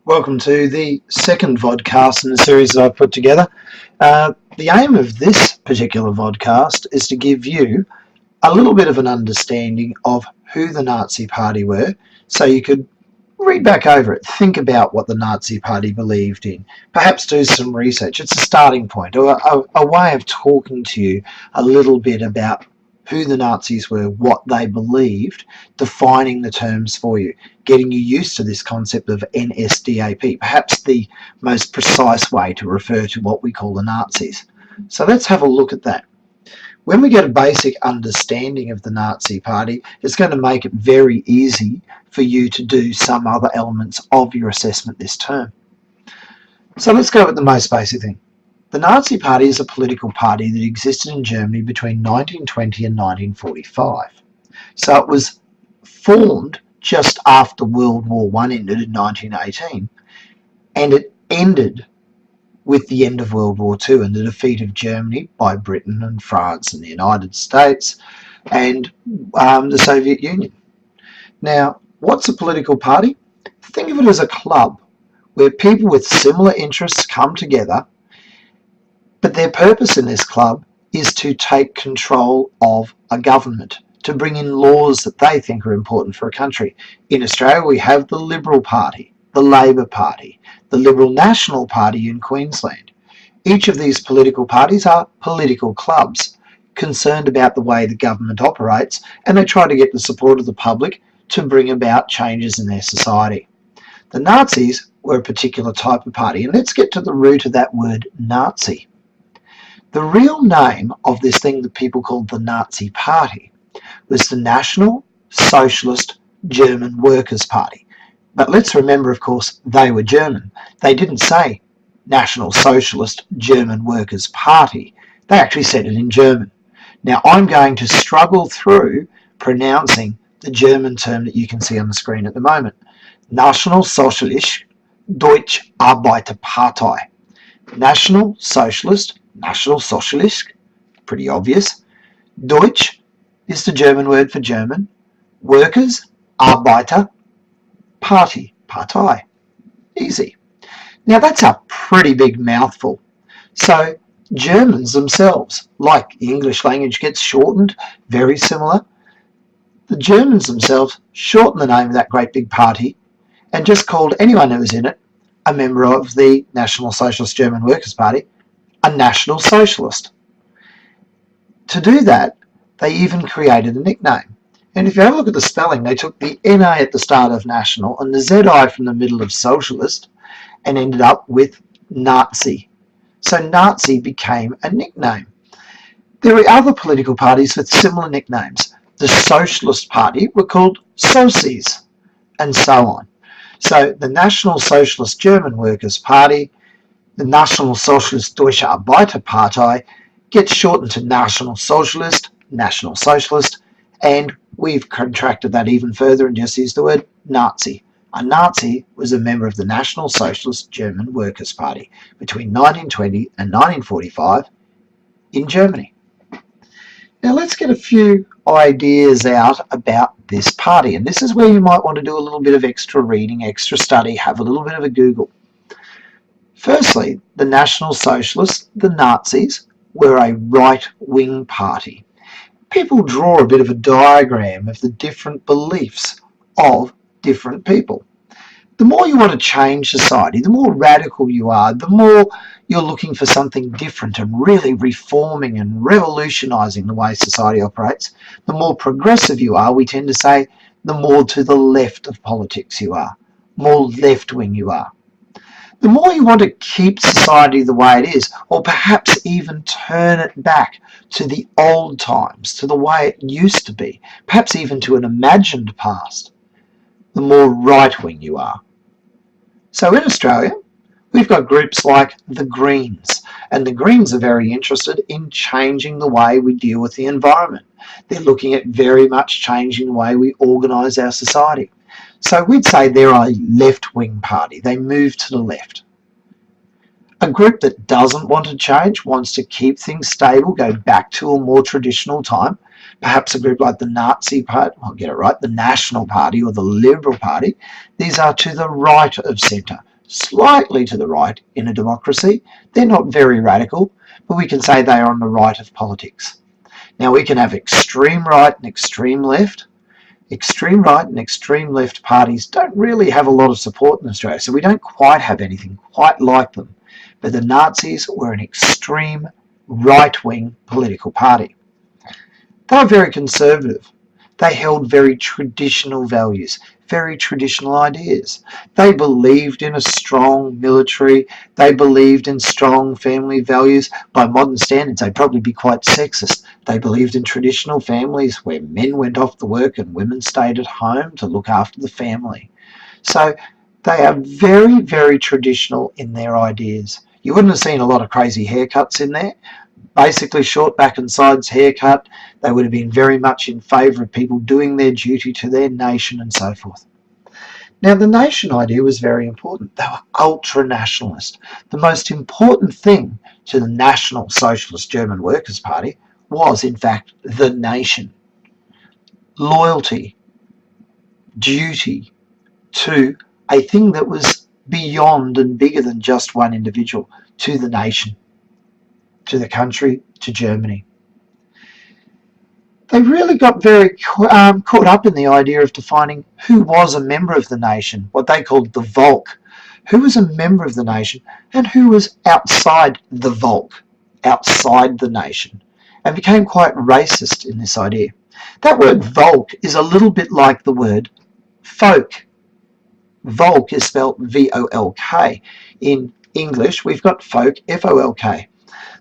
Welcome to the second vodcast in the series that I've put together. The aim of this particular vodcast is to give you a little bit of an understanding of who the Nazi Party were, so you could read back over it, think about what the Nazi Party believed in, perhaps do some research. It's a starting point, or a way of talking to you a little bit about who the Nazis were, what they believed, defining the terms for you, getting you used to this concept of NSDAP, perhaps the most precise way to refer to what we call the Nazis. So let's have a look at that. When we get a basic understanding of the Nazi Party, it's going to make it very easy for you to do some other elements of your assessment this term. So let's go with the most basic thing. The Nazi Party is a political party that existed in Germany between 1920 and 1945. So it was formed just after World War I ended in 1918, and it ended with the end of World War II and the defeat of Germany by Britain and France and the United States and the Soviet Union. Now, what's a political party? Think of it as a club where people with similar interests come together, but their purpose in this club is to take control of a government, to bring in laws that they think are important for a country. In Australia, we have the Liberal Party, the Labor Party, the Liberal National Party in Queensland. Each of these political parties are political clubs concerned about the way the government operates, and they try to get the support of the public to bring about changes in their society. The Nazis were a particular type of party, and let's get to the root of that word Nazi. The real name of this thing that people called the Nazi Party was the National Socialist German Workers' Party. But let's remember, of course, they were German. They didn't say National Socialist German Workers' Party. They actually said it in German. Now, I'm going to struggle through pronouncing the German term that you can see on the screen at the moment. National Socialist Deutsche Arbeiterpartei. National Socialist, pretty obvious. Deutsch is the German word for German. Workers, Arbeiter, Party, Partei. Easy. Now that's a pretty big mouthful. So Germans themselves, like the English language gets shortened, very similar, the Germans themselves shortened the name of that great big party and just called anyone who was in it a member of the National Socialist German Workers' Party, a National Socialist. To do that, they even created a nickname. And if you have a look at the spelling, they took the NA at the start of National and the ZI from the middle of Socialist and ended up with Nazi. So Nazi became a nickname. There are other political parties with similar nicknames. The Socialist Party were called Socies, and so on. So the National Socialist German Workers' Party, the National Socialist Deutsche Arbeiterpartei gets shortened to National Socialist, and we've contracted that even further and just used the word Nazi. A Nazi was a member of the National Socialist German Workers' Party between 1920 and 1945 in Germany. Now let's get a few ideas out about this party, and this is where you might want to do a little bit of extra reading, extra study, have a little bit of a Google. Firstly, the National Socialists, the Nazis, were a right-wing party. People draw a bit of a diagram of the different beliefs of different people. The more you want to change society, the more radical you are, the more you're looking for something different and really reforming and revolutionising the way society operates, the more progressive you are, we tend to say, the more to the left of politics you are, more left-wing you are. The more you want to keep society the way it is, or perhaps even turn it back to the old times, to the way it used to be, perhaps even to an imagined past, the more right-wing you are. So in Australia, we've got groups like the Greens, and the Greens are very interested in changing the way we deal with the environment. They're looking at very much changing the way we organise our society. So we'd say they're a left-wing party. They move to the left. A group that doesn't want to change, wants to keep things stable, go back to a more traditional time, perhaps a group like the Nazi Party, I'll get it right, the National Party or the Liberal Party, these are to the right of centre, slightly to the right in a democracy. They're not very radical, but we can say they are on the right of politics. Now we can have extreme right and extreme left. Extreme right and extreme left parties don't really have a lot of support in Australia, so we don't quite have anything quite like them. But the Nazis were an extreme right-wing political party. They were very conservative. They held very traditional values, very traditional ideas. They believed in a strong military. They believed in strong family values. By modern standards, they'd probably be quite sexist. They believed in traditional families where men went off to work and women stayed at home to look after the family. So they are very, very traditional in their ideas. You wouldn't have seen a lot of crazy haircuts in there. Basically short back and sides haircut. They would have been very much in favour of people doing their duty to their nation and so forth. Now the nation idea was very important. They were ultra-nationalist. The most important thing to the National Socialist German Workers' Party was in fact the nation. Loyalty, duty to a thing that was beyond and bigger than just one individual, to the nation, to the country, to Germany. They really got very caught up in the idea of defining who was a member of the nation, what they called the Volk. Who was a member of the nation and who was outside the Volk, outside the nation, and became quite racist in this idea. That word Volk is a little bit like the word folk. Volk is spelled V-O-L-K. In English, we've got folk, F-O-L-K.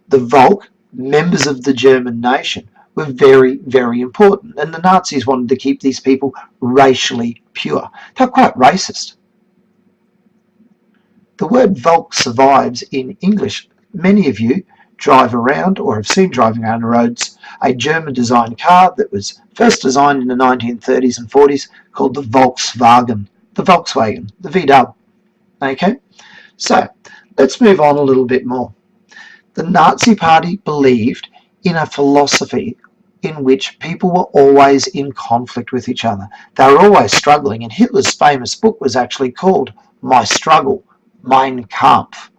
The Volk, members of the German nation, were very, very important, and the Nazis wanted to keep these people racially pure. They're quite racist. The word Volk survives in English. Many of you drive around or have seen driving around the roads a German-designed car that was first designed in the 1930s and 40s called the Volkswagen, the VW. Okay, so let's move on a little bit more. The Nazi Party believed in a philosophy in which people were always in conflict with each other. They were always struggling, and Hitler's famous book was actually called My Struggle, Mein Kampf.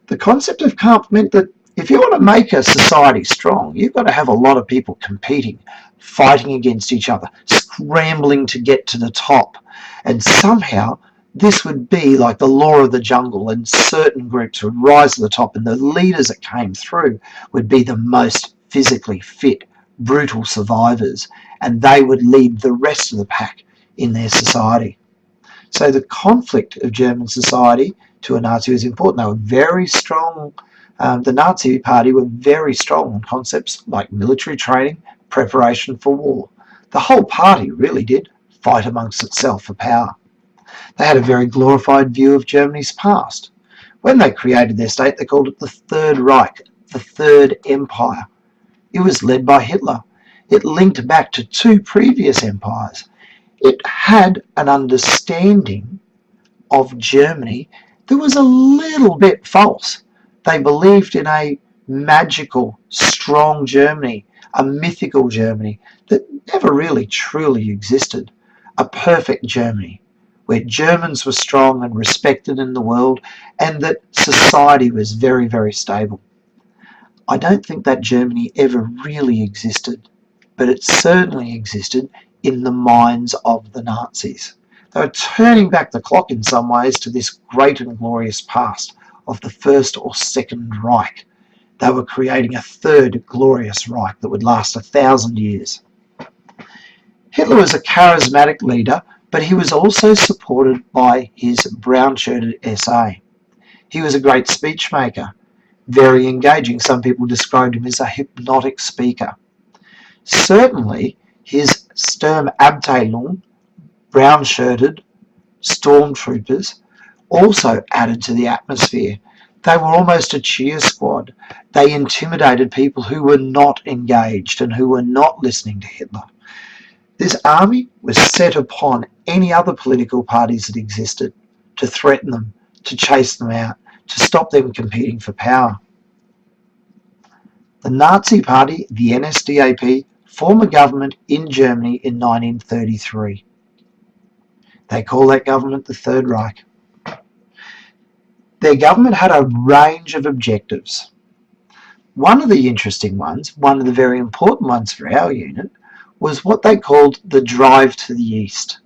The concept of Kampf meant that if you want to make a society strong, you've got to have a lot of people competing, fighting against each other, scrambling to get to the top. And somehow this would be like the law of the jungle, and certain groups would rise to the top, and the leaders that came through would be the most physically fit, brutal survivors, and they would lead the rest of the pack in their society. So the conflict of German society to a Nazi was important. They were very strong. The Nazi Party were very strong on concepts like military training, preparation for war. The whole party really did fight amongst itself for power. They had a very glorified view of Germany's past. When they created their state, they called it the Third Reich, the Third Empire. It was led by Hitler. It linked back to two previous empires. It had an understanding of Germany that was a little bit false. They believed in a magical, strong Germany, a mythical Germany that never really truly existed. A perfect Germany, where Germans were strong and respected in the world, and that society was very, very stable. I don't think that Germany ever really existed, but it certainly existed in the minds of the Nazis. They were turning back the clock in some ways to this great and glorious past of the First or Second Reich. They were creating a third glorious Reich that would last 1,000 years. Hitler was a charismatic leader, but he was also supported by his brown-shirted SA. He was a great speech maker, very engaging. Some people described him as a hypnotic speaker. Certainly, his Sturmabteilung, brown-shirted stormtroopers, also added to the atmosphere. They were almost a cheer squad. They intimidated people who were not engaged and who were not listening to Hitler. This army was set upon any other political parties that existed, to threaten them, to chase them out, to stop them competing for power. The Nazi Party, the NSDAP, formed a government in Germany in 1933. They call that government the Third Reich. Their government had a range of objectives. One of the interesting ones, one of the very important ones for our unit, was what they called the drive to the east.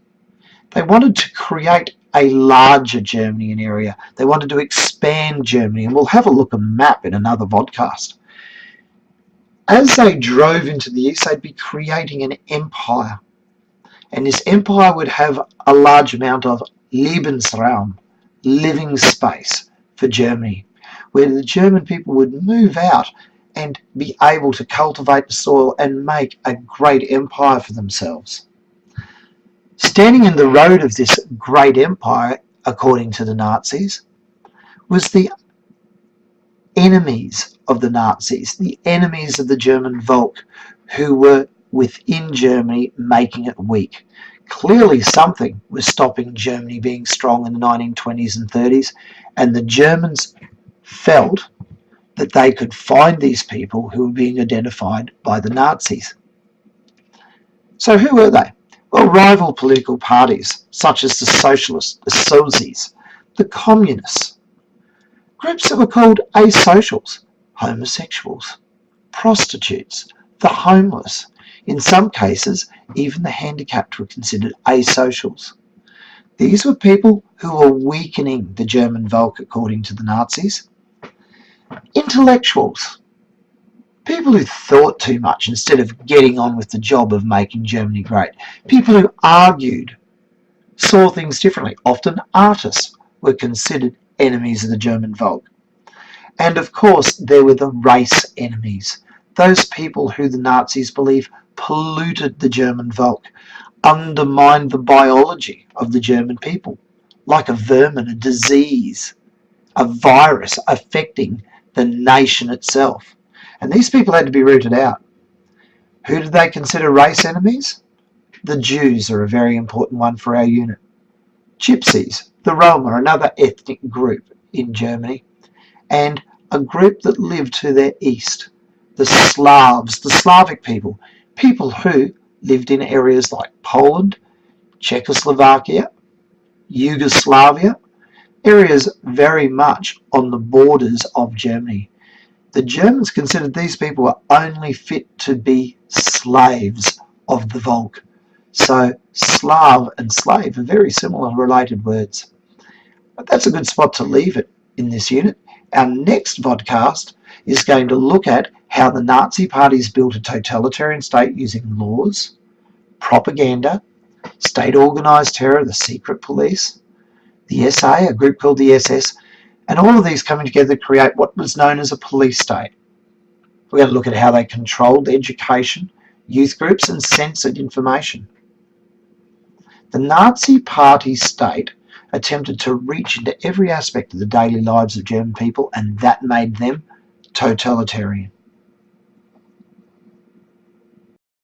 They wanted to create a larger Germany in area. They wanted to expand Germany, and we'll have a look at a map in another vodcast. As they drove into the east, they'd be creating an empire. And this empire would have a large amount of Lebensraum, living space for Germany, where the German people would move out and be able to cultivate the soil and make a great empire for themselves. Standing in the road of this great empire, according to the Nazis, was the enemies of the Nazis, the enemies of the German Volk, who were within Germany making it weak. Clearly something was stopping Germany being strong in the 1920s and 30s, and the Germans felt that they could find these people who were being identified by the Nazis. So who were they? Well, rival political parties, such as the Socialists, the Sozis, the Communists, groups that were called asocials, homosexuals, prostitutes, the homeless. In some cases, even the handicapped were considered asocials. These were people who were weakening the German Volk, according to the Nazis. Intellectuals, people who thought too much instead of getting on with the job of making Germany great. People who argued, saw things differently. Often artists were considered enemies of the German Volk. And of course, there were the race enemies, those people who the Nazis believe polluted the German Volk, undermined the biology of the German people, like a vermin, a disease, a virus affecting the nation itself. And these people had to be rooted out. Who did they consider race enemies? The Jews are a very important one for our unit. Gypsies, the Roma, another ethnic group in Germany, and a group that lived to their east, the Slavs, the Slavic people, people who lived in areas like Poland, Czechoslovakia, Yugoslavia, areas very much on the borders of Germany. The Germans considered these people were only fit to be slaves of the Volk. So Slav and slave are very similar related words. But that's a good spot to leave it in this unit. Our next vodcast is going to look at how the Nazi parties built a totalitarian state using laws, propaganda, state organised terror, the secret police, the SA, a group called the SS, and all of these coming together to create what was known as a police state. We're going to look at how they controlled education, youth groups, and censored information. The Nazi party state attempted to reach into every aspect of the daily lives of German people, and that made them totalitarian.